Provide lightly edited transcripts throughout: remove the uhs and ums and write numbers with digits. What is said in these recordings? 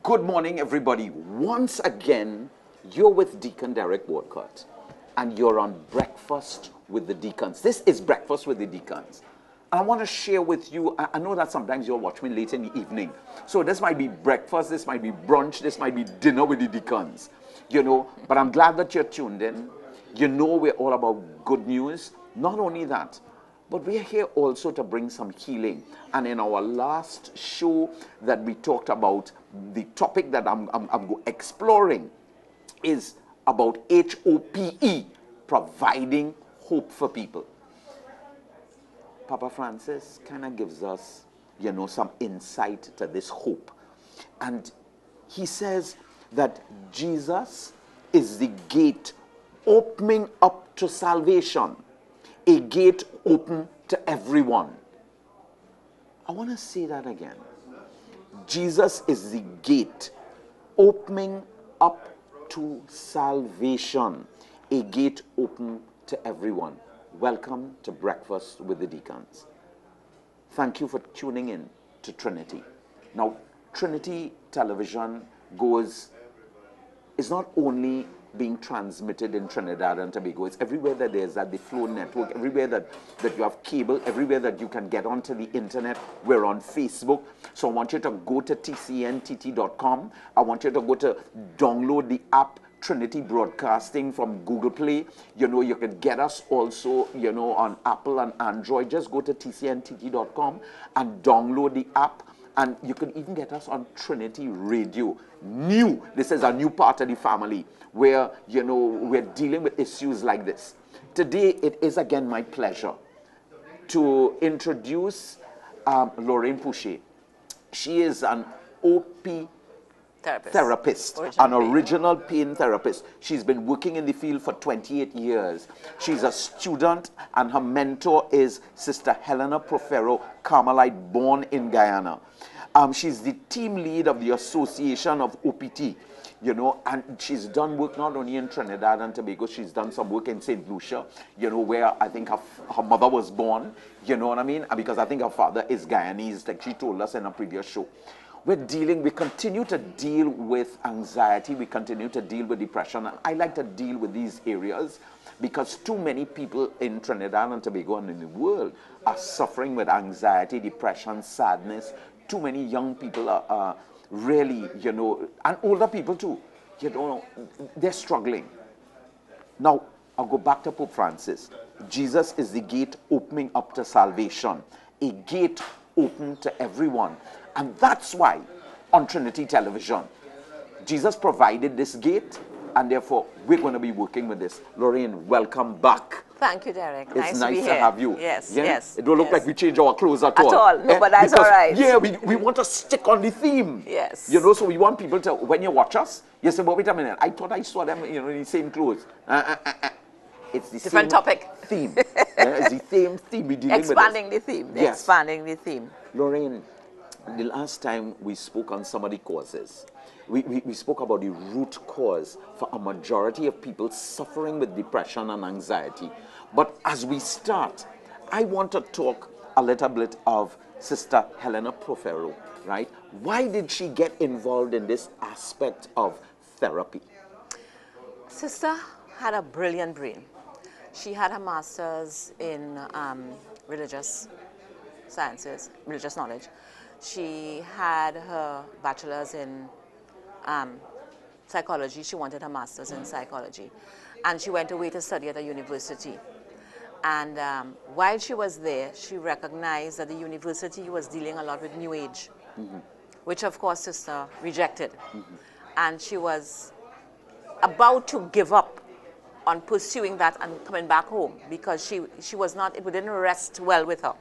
Good morning, everybody. Once again, you're with Deacon Derek Walcott, and you're on Breakfast with the Deacons. This is Breakfast with the Deacons. I want to share with you, I know that sometimes you'll watch me late in the evening. So this might be breakfast, this might be brunch, this might be dinner with the Deacons. But I'm glad that you're tuned in. We're all about good news. Not only that, but we're here also to bring some healing. And in our last show that we talked about, the topic that I'm exploring is about HOPE, providing hope for people. Papa Francis kind of gives us, some insight to this hope. And he says that Jesus is the gate opening up to salvation. A gate open to everyone. I want to say that again. Jesus is the gate opening up to salvation. A gate open to everyone. Welcome to Breakfast with the Deacons. Thank you for tuning in to Trinity. Now, Trinity Television is not only being transmitted in Trinidad and Tobago. It's everywhere that there's the Flow network, everywhere that you have cable, everywhere that you can get onto the internet. We're on Facebook. So I want you to go to tcntt.com. I want you to go to download the app Trinity Broadcasting from Google Play. You can get us also, on Apple and Android. Just go to tcntt.com and download the app. And you can even get us on Trinity Radio. This is a new part of the family where, we're dealing with issues like this. Today, it is again my pleasure to introduce Lorraine Pouchet. She is an OP therapist, an original pain therapist. She's been working in the field for 28 years. She's a student, and her mentor is Sister Helena Profero, Carmelite, born in Guyana. She's the team lead of the Association of OPT, and she's done work not only in Trinidad and Tobago, she's done some work in St. Lucia, where I think her mother was born, you know what I mean? Because I think her father is Guyanese, like she told us in a previous show. We continue to deal with anxiety, we continue to deal with depression, and I like to deal with these areas because too many people in Trinidad and Tobago and in the world are suffering with anxiety, depression, sadness. Too many young people are really, and older people too, they're struggling. Now, I'll go back to Pope Francis. Jesus is the gate opening up to salvation, a gate open to everyone. And that's why on Trinity Television, Jesus provided this gate, and therefore we're going to be working with this. Lorraine, welcome back. Thank you, Derek. It's nice to have you. Yes, yeah? yes. It don't look like we change our clothes at all. No, but that's all right. Yeah, we want to stick on the theme. Yes. So we want people to, when you watch us, you say, well, wait a minute, I thought I saw them, in the same clothes. It's the different same topic. Theme. It's the same theme we're dealing Expanding with. The theme. Yes. Expanding the theme. Lorraine, the last time we spoke on some of the causes, we spoke about the root cause for a majority of people suffering with depression and anxiety. But as we start, I want to talk a little bit of Sister Helena Profero, right? Why did she get involved in this aspect of therapy? Sister had a brilliant brain. She had her master's in religious sciences, religious knowledge. She had her bachelor's in psychology. She wanted her master's in psychology. And she went away to study at a university. And while she was there, she recognized that the university was dealing a lot with New Age, which of course Sister rejected. And she was about to give up on pursuing that and coming back home because she was not, it didn't rest well with her.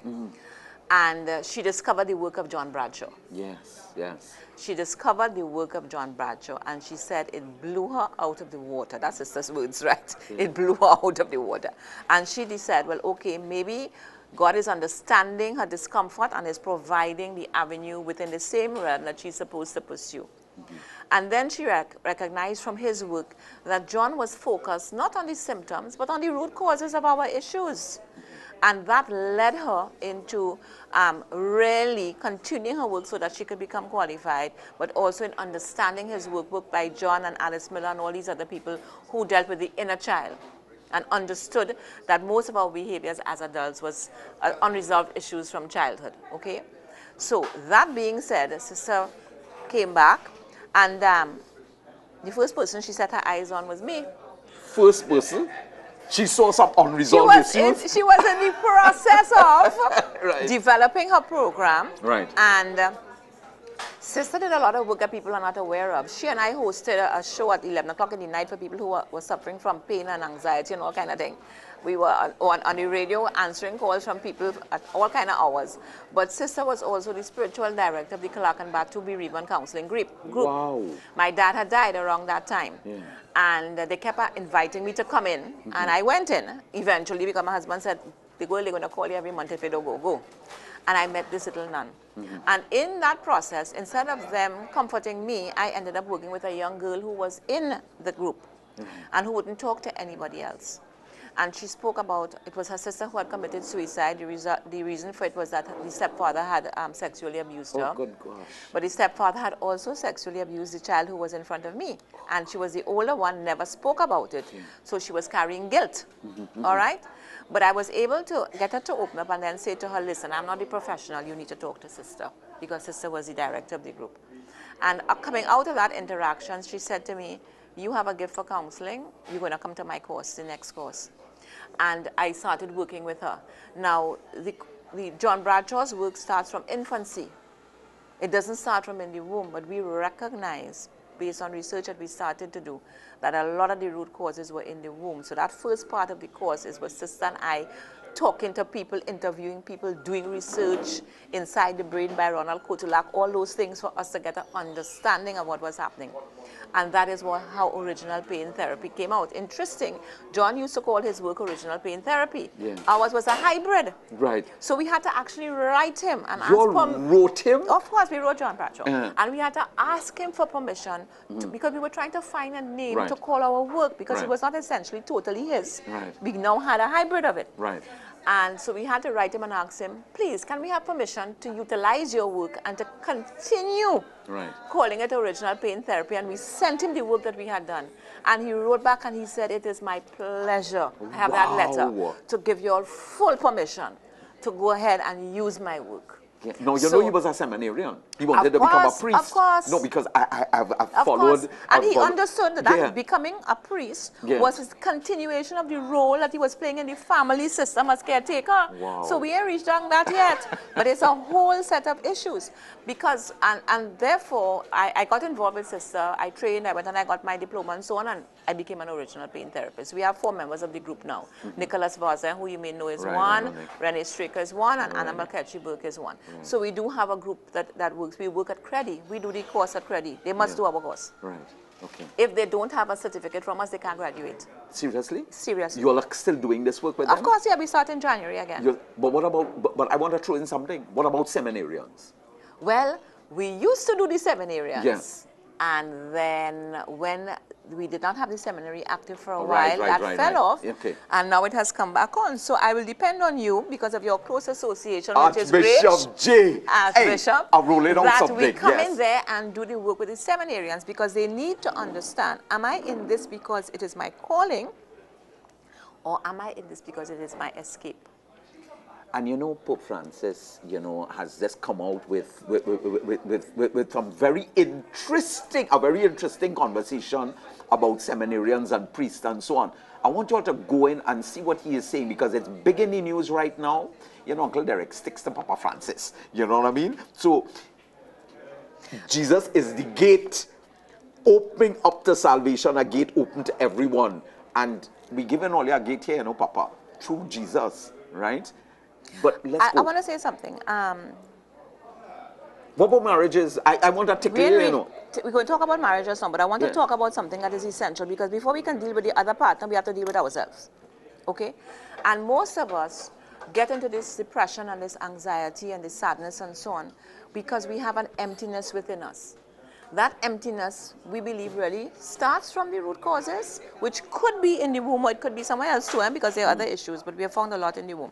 And she discovered the work of John Bradshaw. Yes, yes. She discovered the work of John Bradshaw, and she said it blew her out of the water. That's Sister's words, right? It blew her out of the water. And she decided, well, okay, maybe God is understanding her discomfort and is providing the avenue within the same realm that she's supposed to pursue. And then she recognized from his work that John was focused not on the symptoms, but on the root causes of our issues. And that led her into really continuing her work so that she could become qualified, but also in understanding his work by John and Alice Miller and all these other people who dealt with the inner child and understood that most of our behaviors as adults was unresolved issues from childhood, okay? So that being said, sister came back, and the first person she set her eyes on was me. First person? She saw some unresolved issues? She was in the process of right. developing her program. Right. And sister did a lot of work that people are not aware of. She and I hosted a show at 11 o'clock in the night for people who were suffering from pain and anxiety and all kind of thing. We were on the radio answering calls from people at all kind of hours. But sister was also the spiritual director of the Kalak and Batu Bereavement Counseling group. Wow. My dad had died around that time. Yeah. And they kept inviting me to come in. And I went in eventually because my husband said, they're going to call you every month if you don't go. And I met this little nun. And in that process, instead of them comforting me, I ended up working with a young girl who was in the group and who wouldn't talk to anybody else. And she spoke about, it was her sister who had committed suicide. The reason for it was that the stepfather had sexually abused her. Oh, good gosh. But the stepfather had also sexually abused the child who was in front of me. And she was the older one, never spoke about it. So she was carrying guilt, all right? But I was able to get her to open up and then say to her, listen, I'm not a professional, you need to talk to sister. Because sister was the director of the group. And coming out of that interaction, she said to me, you have a gift for counseling, you're going to come to my course, the next course. And I started working with her. Now, the John Bradshaw's work starts from infancy. It doesn't start from in the womb, but we recognize, based on research that we started to do, that a lot of the root causes were in the womb. So that first part of the course is with sister and I talking to people, interviewing people, doing research inside the brain by Ronald Kotulak, all those things for us to get an understanding of what was happening. And that is how original pain therapy came out. Interesting, John used to call his work original pain therapy. Yeah. Ours was a hybrid. Right. So we had to actually write him and ask You him. wrote him? Of course, we wrote John Bradshaw. And we had to ask him for permission because we were trying to find a name to call our work because it was not essentially totally his. Right. We now had a hybrid of it. Right. And so we had to write him and ask him, please, can we have permission to utilize your work and to continue calling it original pain therapy? And we sent him the work that we had done. And he wrote back and he said, it is my pleasure, I have that letter, to give you all full permission to go ahead and use my work. Yeah. No, you know he was a seminarian. He wanted to become a priest. Of course. No, because I've followed. And he understood that becoming a priest was his continuation of the role that he was playing in the family system as caretaker. Wow. So we ain't reached on that yet. But it's a whole set of issues. Because, and therefore, I got involved with sister. I trained, I went and I got my diploma and so on. And I became an original pain therapist. We have 4 members of the group now. Nicholas Vaza, who you may know is one. Renee Straker is one. And Anna Malkechi Burke is one. So we do have a group that works. We work at Credi. We do the course at Credi. They must do our course. Right. Okay. If they don't have a certificate from us, they can't graduate. Seriously? Seriously. You are still doing this work with them? Of course, yeah. We start in January again. But what about, but I want to throw in something. What about seminarians? Well, we used to do the seminarians. Yes. And then when we did not have the seminary active for a while, that fell off. Okay. And now it has come back on. So I will depend on you because of your close association, which is Archbishop J. Archbishop, hey, I'm rolling on that something. we come in there and do the work with the seminarians because they need to understand, am I in this because it is my calling or am I in this because it is my escape? And you know, Pope Francis, you know, has just come out with some very interesting conversation about seminarians and priests and so on. I want you all to go in and see what he is saying because it's big in the news right now. You know, Uncle Derek sticks to Papa Francis. You know what I mean? So, Jesus is the gate opening up to salvation, a gate open to everyone. And we given all your gate here, you know, Papa, through Jesus, right? But let's go. I want to say something. What about marriages? I want to articulate, you know. We're going to talk about marriages now, but I want to talk about something that is essential because before we can deal with the other partner, we have to deal with ourselves. Okay? And most of us get into this depression and this anxiety and this sadness and so on because we have an emptiness within us. that emptiness, we believe, really starts from the root causes, which could be in the womb or it could be somewhere else too, because there are other issues, but we have found a lot in the womb.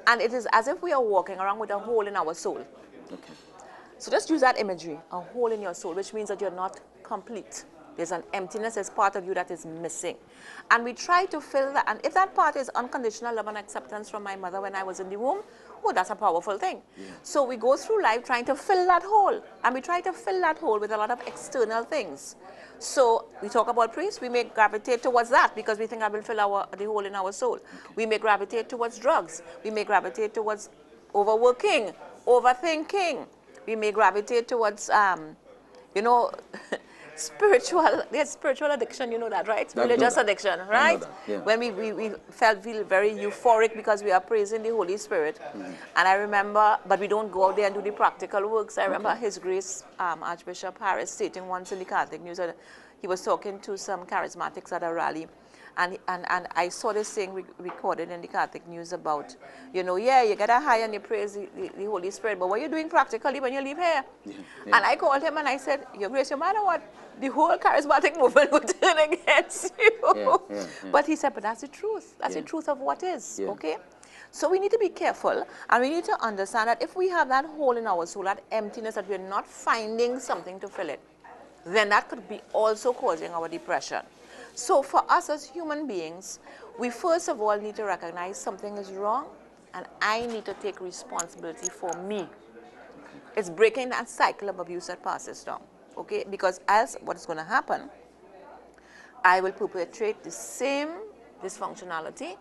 And it is as if we are walking around with a hole in our soul. Okay. So just use that imagery, a hole in your soul, which means that you're not complete. There's an emptiness as part of you that is missing. And we try to fill that. And if that part is unconditional love and acceptance from my mother when I was in the womb, oh, that's a powerful thing. Yeah. So we go through life trying to fill that hole. And we try to fill that hole with a lot of external things. So we talk about priests, we may gravitate towards that because we think that will fill the hole in our soul. Okay. We may gravitate towards drugs. We may gravitate towards overworking, overthinking. We may gravitate towards, you know, there's spiritual addiction, you know that, right? Religious addiction, right? Yeah. When we feel very euphoric because we are praising the Holy Spirit. Mm-hmm. And I remember, but we don't go out there and do the practical works. I remember His Grace Archbishop Harris stating once in the Catholic News that he was talking to some charismatics at a rally. And I saw this thing recorded in the Catholic News about, you know, yeah, you get a high and you praise the Holy Spirit, but what are you doing practically when you leave here? Yeah, yeah. And I called him and I said, Your Grace, no matter what, the whole charismatic movement would turn against you. Yeah, yeah, yeah. But he said, but that's the truth. That's the truth of what is, okay? So we need to be careful and we need to understand that if we have that hole in our soul, that emptiness, that we're not finding something to fill it, then that could be also causing our depression. So for us as human beings, we first of all need to recognize something is wrong and I need to take responsibility for me. It's breaking that cycle of abuse that passes down, okay? Because as what is going to happen, I will perpetrate the same dysfunctionality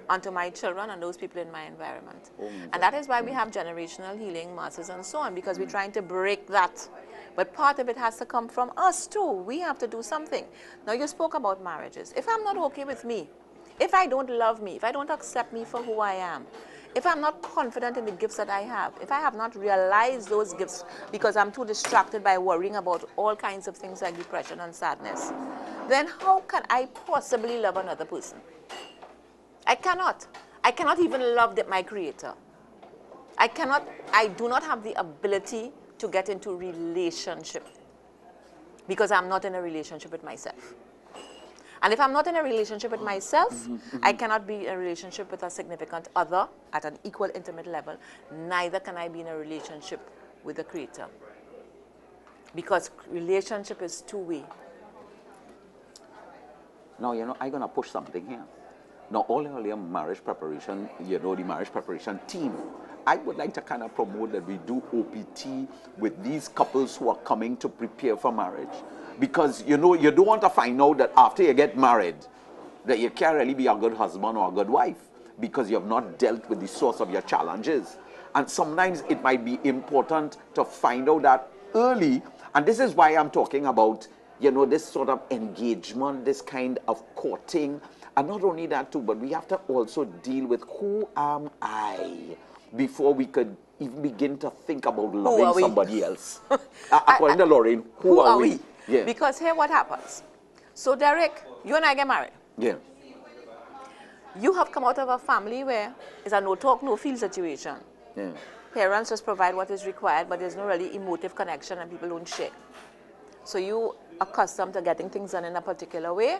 onto my children and those people in my environment. And that is why we have generational healing, masters and so on, because we're trying to break that. But part of it has to come from us too. We have to do something. Now you spoke about marriages. If I'm not okay with me, if I don't love me, if I don't accept me for who I am, if I'm not confident in the gifts that I have, if I have not realized those gifts because I'm too distracted by worrying about all kinds of things like depression and sadness, then how can I possibly love another person? I cannot. I cannot even love my Creator. I do not have the ability to get into relationship because I'm not in a relationship with myself. And if I'm not in a relationship with myself, I cannot be in a relationship with a significant other at an equal intimate level. Neither can I be in a relationship with the Creator. Because relationship is two-way. Now, you know, I'm going to push something here. Now, all earlier marriage preparation, you know, the marriage preparation team, I would like to kind of promote that we do OPT with these couples who are coming to prepare for marriage. Because, you know, you don't want to find out that after you get married, that you can't really be a good husband or a good wife because you have not dealt with the source of your challenges. And sometimes it might be important to find out that early. And this is why I'm talking about, you know, this sort of engagement, this kind of courting. And not only that too, but we have to also deal with who am I before we could even begin to think about loving somebody else. According to Lorraine, who are we? Yeah. Because here what happens. So Derek, you and I get married. Yeah. You have come out of a family where it's a no talk, no feel situation. Yeah. Parents just provide what is required, but there's no really emotive connection and people don't share. So you accustomed to getting things done in a particular way,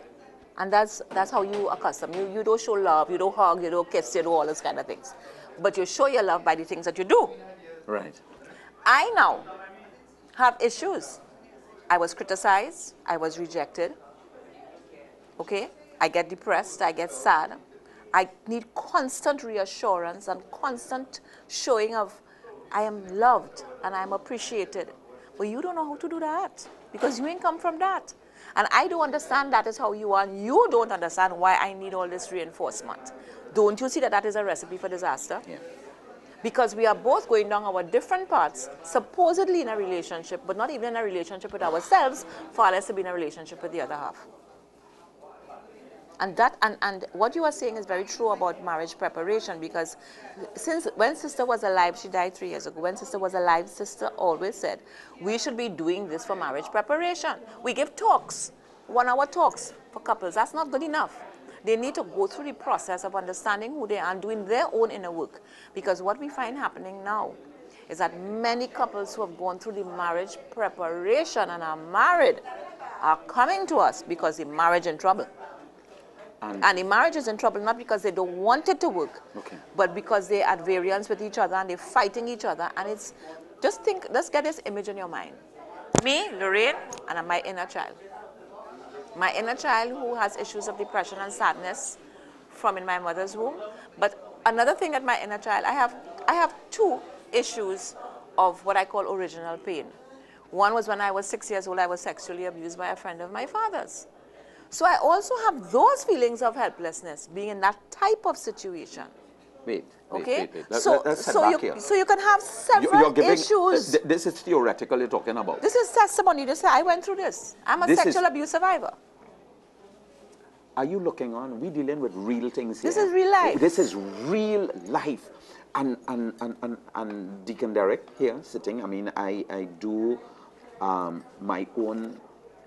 and that's how you accustom. You don't show love, you don't hug, you don't kiss, you do all those kind of things. But you show your love by the things that you do. Right. I now have issues. I was criticized, I was rejected, okay? I get depressed, I get sad. I need constant reassurance and constant showing of I am loved and I am appreciated. But you don't know how to do that because you ain't come from that. And I don't understand that is how you are, and you don't understand why I need all this reinforcement. Don't you see that that is a recipe for disaster? Yeah. Because we are both going down our different paths, supposedly in a relationship, but not even in a relationship with ourselves, far less to be in a relationship with the other half. And that and what you are saying is very true about marriage preparation, because when Sister was alive, she died 3 years ago. When Sister was alive, Sister always said, we should be doing this for marriage preparation. We give talks, 1-hour talks for couples. That's not good enough. They need to go through the process of understanding who they are and doing their own inner work. Because what we find happening now is that many couples who have gone through the marriage preparation and are married are coming to us because the marriage is in trouble. And the marriage is in trouble not because they don't want it to work, but because they're at variance with each other and they're fighting each other. And it's, just get this image in your mind. Me, Lorraine, and my inner child. My inner child who has issues of depression and sadness from in my mother's womb. But another thing at my inner child, I have two issues of what I call original pain. One was when I was 6 years old, I was sexually abused by a friend of my father's. So I also have those feelings of helplessness, being in that type of situation. Wait. Let's so you can have several issues. This is theoretical you're talking about. This is testimony. Just say, I went through this. I'm a sexual abuse survivor. Are you looking on? We're dealing with real things here. This is real life. This is real life. And Deacon Derek here sitting, I mean, I do my own,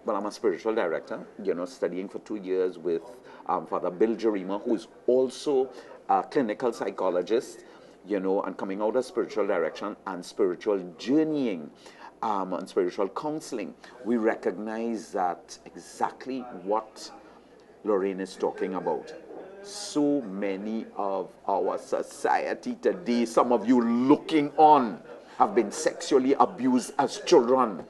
well, I'm a spiritual director, you know, studying for 2 years with Father Bill Jerima, who's also a clinical psychologist, you know, and coming out of spiritual direction and spiritual journeying and spiritual counseling. We recognize that exactly what Lorraine is talking about. So many of our society today, some of you looking on, have been sexually abused as children.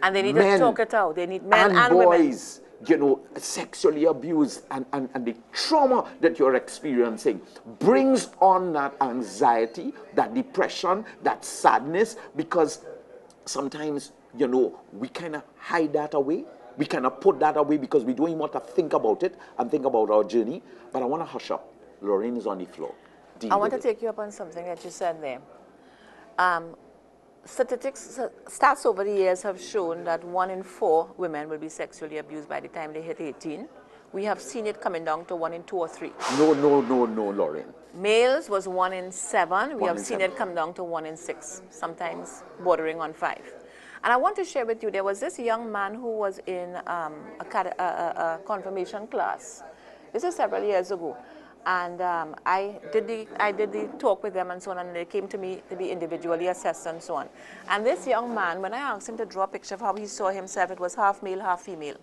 And they need to talk it out. They need men and boys, women. you know, sexually abused, and the trauma that you're experiencing brings on that anxiety, that depression, that sadness, because sometimes, you know, we kind of hide that away. We kind of put that away because we don't even want to think about it and think about our journey. But I want to hush up. Lorraine is on the floor. I want to take you up on something that you said there. Statistics, stats over the years have shown that 1 in 4 women will be sexually abused by the time they hit 18. We have seen it coming down to 1 in 2 or 3. No, Lorraine. Males was 1 in 7. We have seen it come down to 1 in 6, sometimes bordering on 5. And I want to share with you, there was this young man who was in a confirmation class. This is several years ago. And I did the talk with them and so on, and they came to me to be individually assessed and so on. And this young man, when I asked him to draw a picture of how he saw himself, it was half male, half female.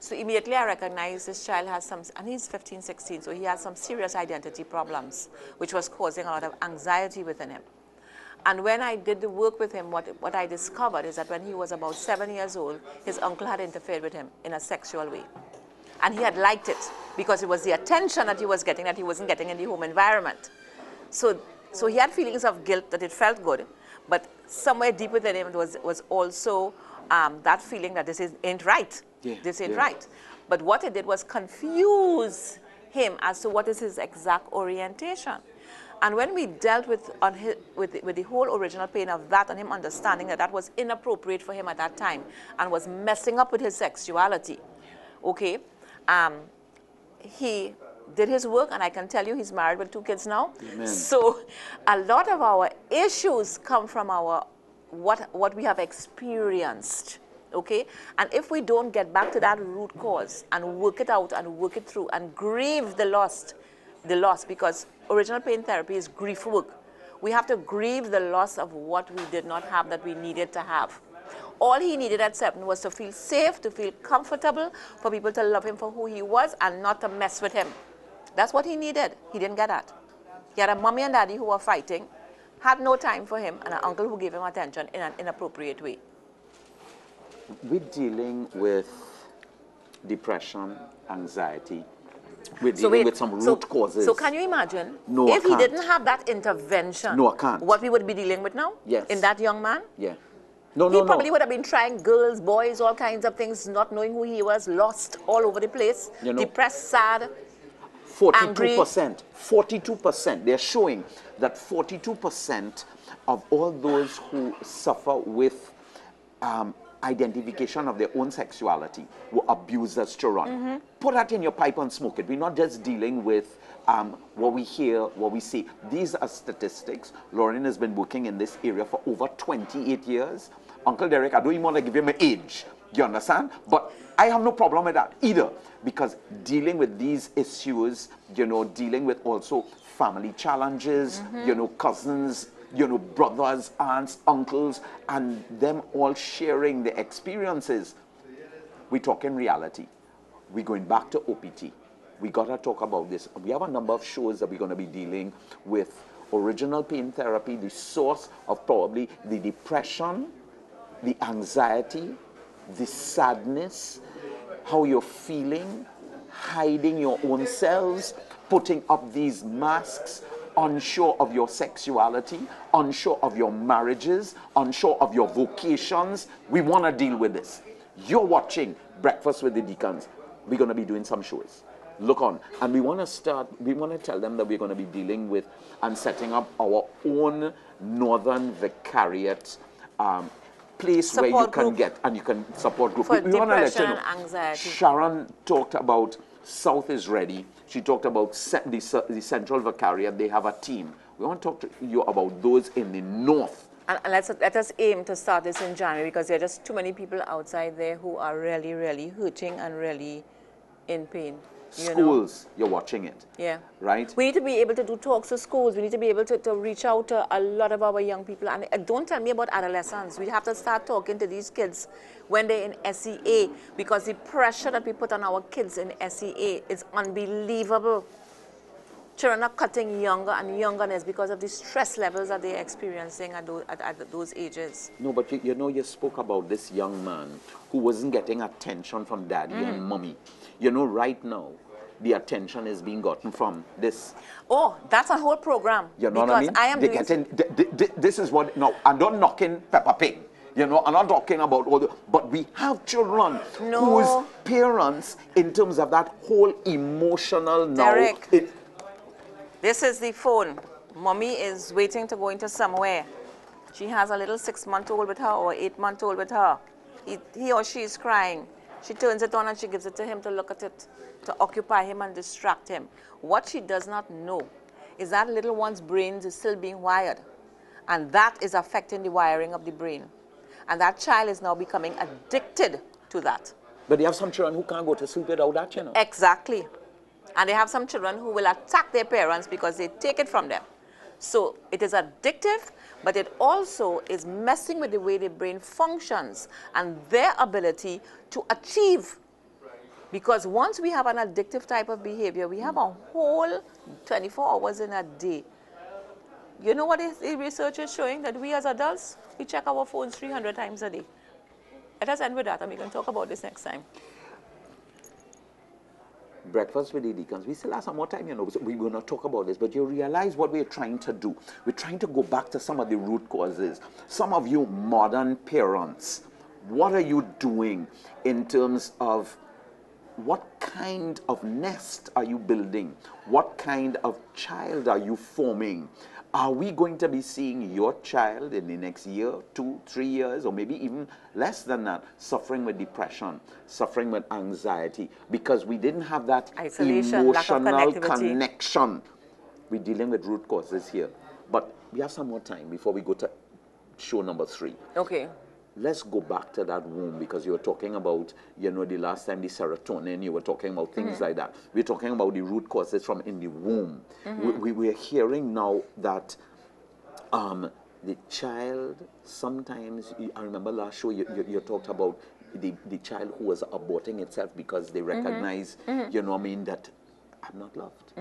So immediately I recognized this child has some, and he's 15, 16, so he has some serious identity problems, which was causing a lot of anxiety within him. And when I did the work with him, what I discovered is that when he was about 7 years old, his uncle had interfered with him in a sexual way. And he had liked it because it was the attention that he was getting that he wasn't getting in the home environment. So he had feelings of guilt that it felt good, but somewhere deep within him was also that feeling that this ain't right. This ain't right. But what it did was confuse him as to what is his exact orientation. And when we dealt with the whole original pain of that and him understanding that that was inappropriate for him at that time and was messing up with his sexuality, okay, he did his work, and I can tell you he's married with 2 kids now. Amen. So a lot of our issues come from our what we have experienced, okay? And if we don't get back to that root cause and work it out and work it through and grieve the loss, because original pain therapy is grief work. We have to grieve the loss of what we did not have that we needed to have. All he needed at 7 was to feel safe, to feel comfortable, for people to love him for who he was and not to mess with him. That's what he needed. He didn't get that. He had a mommy and daddy who were fighting, had no time for him, and an uncle who gave him attention in an inappropriate way. We're dealing with depression, anxiety. We're dealing with some root causes. So can you imagine if he didn't have that intervention? No, I can't. What we would be dealing with now? Yes. In that young man? Yeah. He probably would have been trying girls, boys, all kinds of things, not knowing who he was, lost all over the place, depressed, sad, 42%. 42%. They're showing that 42% of all those who suffer with identification of their own sexuality were abused as children. Put that in your pipe and smoke it. We're not just dealing with what we hear, what we see. These are statistics. Lorraine has been working in this area for over 28 years. Uncle Derek, I don't even want to give him an age. Do you understand? But I have no problem with that either, because dealing with these issues, dealing with also family challenges, you know, cousins, you know, brothers, aunts, uncles, and them all sharing their experiences. We talk in reality. We're going back to OPT. We got to talk about this. We have a number of shows that we're going to be dealing with original pain therapy, the source of probably the depression, the anxiety, the sadness, how you're feeling, hiding your own selves, putting up these masks, unsure of your sexuality, unsure of your marriages, unsure of your vocations. We want to deal with this. You're watching Breakfast with the Deacons. We're going to be doing some shows. Look on. And we want to tell them that we're going to be dealing with and setting up our own Northern Vicariate place Support where you can group. get, and you can support group. For We want to let you depression know. and anxiety. Sharon talked about South is ready. She talked about the Central Vicariate. They have a team. We want to talk to you about those in the North. And let us aim to start this in January, because there are just too many people outside there who are really, really hurting and really in pain. Schools, you're watching it. Yeah. Right? We need to be able to do talks to schools. We need to be able to reach out to a lot of our young people. And don't tell me about adolescents. We have to start talking to these kids when they're in SEA, because the pressure that we put on our kids in SEA is unbelievable. Children are cutting younger and younger, and it's because of the stress levels that they're experiencing at those ages. No, but you know, you spoke about this young man who wasn't getting attention from daddy and mommy. You know, right now, the attention is being gotten from this. Oh, that's a whole program. You know what I mean? This is what, no, I'm not knocking Peppa Pig. You know, I'm not talking about all the, but we have children whose parents, in terms of that whole emotional Derek, now. This is the phone. Mommy is waiting to go into somewhere. She has a little 6-month-old with her or 8-month-old with her. He or she is crying. She turns it on and she gives it to him to look at it, to occupy him and distract him. What she does not know is that little one's brain is still being wired. And that is affecting the wiring of the brain. And that child is now becoming addicted to that. But you have some children who can't go to sleep without that, you know. Exactly. And they have some children who will attack their parents because they take it from them. So it is addictive, but it also is messing with the way the brain functions and their ability to achieve. Because once we have an addictive type of behavior, we have a whole 24 hours in a day. You know what the research is showing? That we as adults, we check our phones 300 times a day. Let us end with that, and we can talk about this next time. Breakfast with the Deacons. We still have some more time, you know, so we will not talk about this, but you realize what we're trying to do. We're trying to go back to some of the root causes. Some of you modern parents, what are you doing in terms of what kind of nest are you building? What kind of child are you forming? Are we going to be seeing your child in the next year, 2, 3 years, or maybe even less than that, suffering with depression, suffering with anxiety, because we didn't have that isolation, emotional connection? We're dealing with root causes here. But we have some more time before we go to show number 3. Okay. Let's go back to that womb, because you were talking about, you know, the last time the serotonin, you were talking about things like that. We're talking about the root causes from in the womb. We're hearing now that the child sometimes, I remember last show you talked about the child who was aborting itself because they recognize, you know what I mean, that I'm not loved.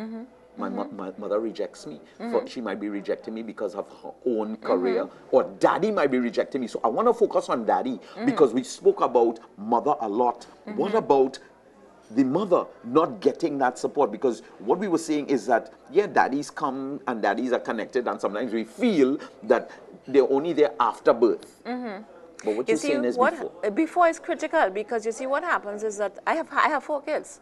My mother rejects me. She might be rejecting me because of her own career, or daddy might be rejecting me. So I want to focus on daddy, because we spoke about mother a lot. What about the mother not getting that support? Because what we were saying is that, yeah, daddies come and daddies are connected, and sometimes we feel that they're only there after birth. But what you're saying is before. Before is critical, because you see what happens is that I have 4 kids.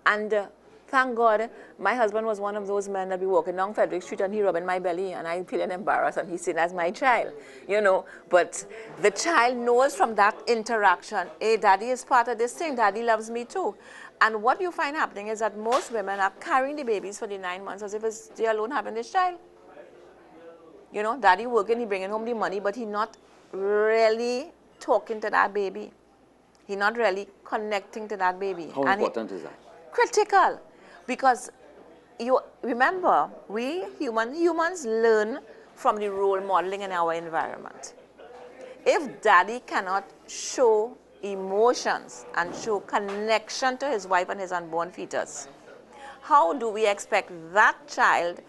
And thank God, my husband was one of those men that be walking down Frederick Street and he rubbing my belly and I feeling embarrassed and he's seen as my child, you know. But the child knows from that interaction, hey, daddy is part of this thing, daddy loves me too. And what you find happening is that most women are carrying the babies for the 9 months as if it's they alone having this child. You know, daddy working, he bringing home the money, but he not really talking to that baby. He not really connecting to that baby. How important is that? Critical. Because you remember, humans learn from the role modeling in our environment. If daddy cannot show emotions and show connection to his wife and his unborn fetus, how do we expect that child,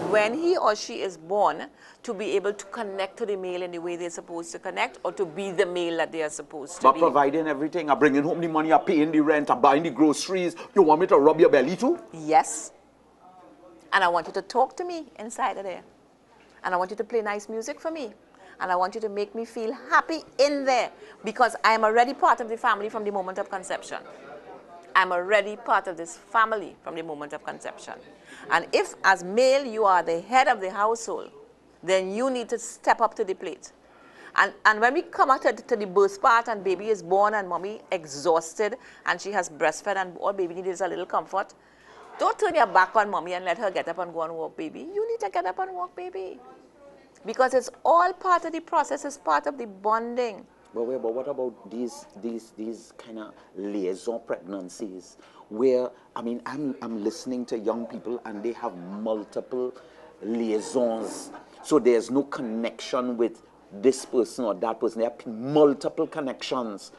when he or she is born, to be able to connect to the male in the way they're supposed to connect, or to be the male that they are supposed to but be? But providing everything, I'm bringing home the money, I'm paying the rent, I'm buying the groceries. You want me to rub your belly too? Yes. And I want you to talk to me inside of there. And I want you to play nice music for me. And I want you to make me feel happy in there, because I am already part of the family from the moment of conception. I'm already part of this family from the moment of conception. And if, as male, you are the head of the household, then you need to step up to the plate. And when we come out to the birth part and baby is born and mommy exhausted and she has breastfed and all baby needs is a little comfort, don't turn your back on mommy and let her get up and go and walk baby. You need to get up and walk baby. Because it's all part of the process, it's part of the bonding. But what about these kind of liaison pregnancies where, I mean, I'm listening to young people and they have multiple liaisons. So there's no connection with this person or that person. They have multiple connections.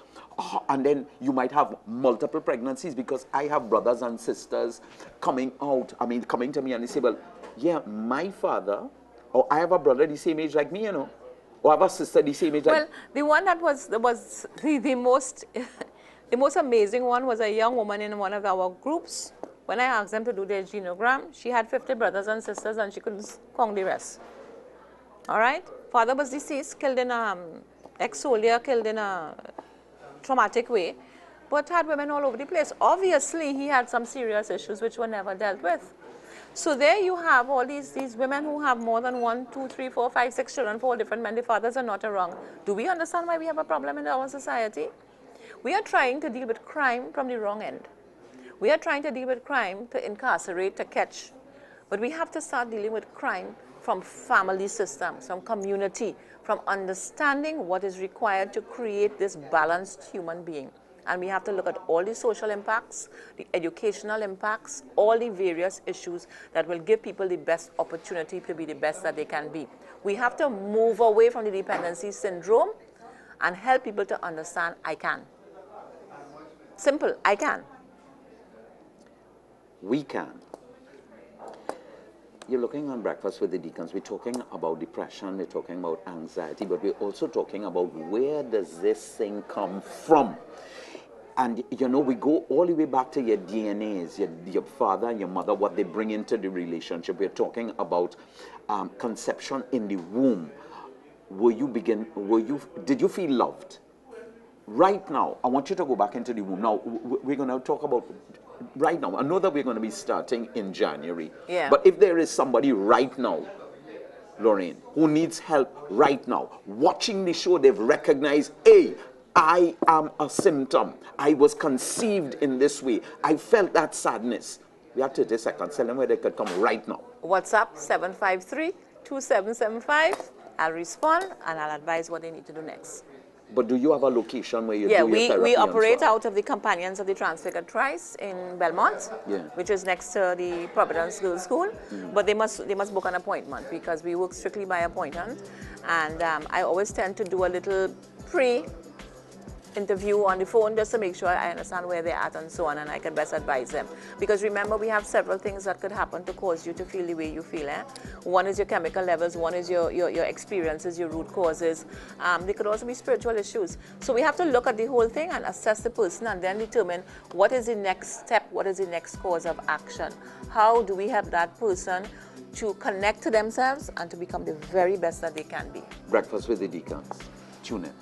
And then you might have multiple pregnancies, because I have brothers and sisters coming to me and they say, well, yeah, my father, or I have a brother the same age like me, you know. Or I have a sister the same age. Well, the one that was the most the most amazing one was a young woman in one of our groups. When I asked them to do their genogram, she had 50 brothers and sisters and she couldn't count the rest. All right? Father was deceased, killed in a ex-soldier, killed in a traumatic way, but had women all over the place. Obviously, he had some serious issues which were never dealt with. So there you have all these women who have more than 1, 2, 3, 4, 5, 6 children for all different men. The fathers are not around. Do we understand why we have a problem in our society? We are trying to deal with crime from the wrong end. We are trying to deal with crime to incarcerate, to catch. But we have to start dealing with crime from family systems, from community, from understanding what is required to create this balanced human being. And we have to look at all the social impacts, the educational impacts, all the various issues that will give people the best opportunity to be the best that they can be. We have to move away from the dependency syndrome and help people to understand, I can. Simple, I can. We can. You're looking on Breakfast with the Deacons. We're talking about depression, we're talking about anxiety, but we're also talking about where does this thing come from? And, you know, we go all the way back to your DNAs, your father and your mother, what they bring into the relationship. We're talking about conception in the womb. Did you feel loved? Right now, I want you to go back into the womb. Now, we're going to talk about right now. I know that we're going to be starting in January. Yeah. But if there is somebody right now, Lorraine, who needs help right now, watching the show, they've recognized, hey, I am a symptom. I was conceived in this way. I felt that sadness. We have 30 seconds. Tell them where they could come right now. WhatsApp 753-2775. I'll respond and I'll advise what they need to do next. But do you have a location where you do your therapy? We operate out of the Companions of the Transfigured Christ in Belmont, which is next to the Providence Girls School. But they must book an appointment because we work strictly by appointment. And I always tend to do a little interview on the phone just to make sure I understand where they're at and so on, and I can best advise them. Because remember, we have several things that could happen to cause you to feel the way you feel. One is your chemical levels, one is your experiences, your root causes. There could also be spiritual issues. So we have to look at the whole thing and assess the person and then determine what is the next step, what is the next course of action. How do we help that person to connect to themselves and to become the very best that they can be? Breakfast with the Deacons. Tune in.